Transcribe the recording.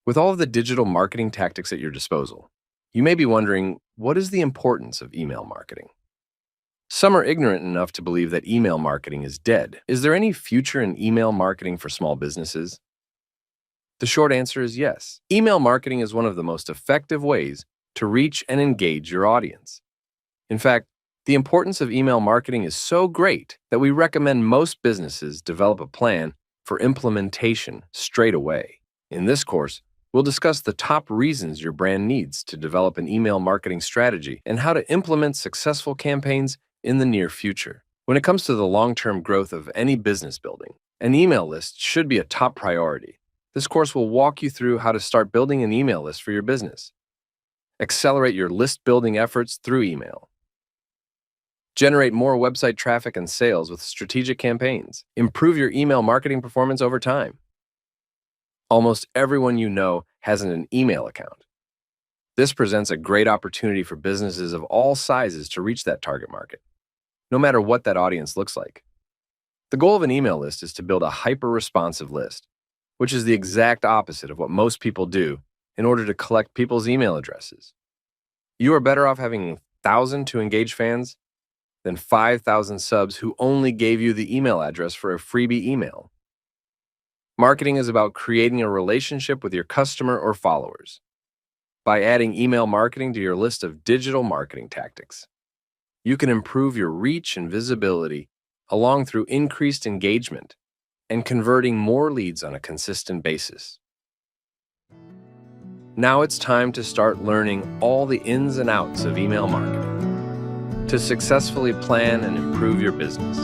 With all of the digital marketing tactics at your disposal, you may be wondering, what is the importance of email marketing? Some are ignorant enough to believe that email marketing is dead. Is there any future in email marketing for small businesses? The short answer is yes. Email marketing is one of the most effective ways to reach and engage your audience. In fact, the importance of email marketing is so great that we recommend most businesses develop a plan for implementation straight away. In this course, we'll discuss the top reasons your brand needs to develop an email marketing strategy and how to implement successful campaigns in the near future. When it comes to the long-term growth of any business building, an email list should be a top priority. This course will walk you through how to start building an email list for your business. Accelerate your list building efforts through email. Generate more website traffic and sales with strategic campaigns. Improve your email marketing performance over time. Almost everyone you know has an email account. This presents a great opportunity for businesses of all sizes to reach that target market, no matter what that audience looks like. The goal of an email list is to build a hyper-responsive list, which is the exact opposite of what most people do in order to collect people's email addresses. You are better off having 1,000 to engage fans than 5,000 subs who only gave you the email address for a freebie email. Marketing is about creating a relationship with your customer or followers by adding email marketing to your list of digital marketing tactics. You can improve your reach and visibility along through increased engagement and converting more leads on a consistent basis. Now it's time to start learning all the ins and outs of email marketing to successfully plan and improve your business.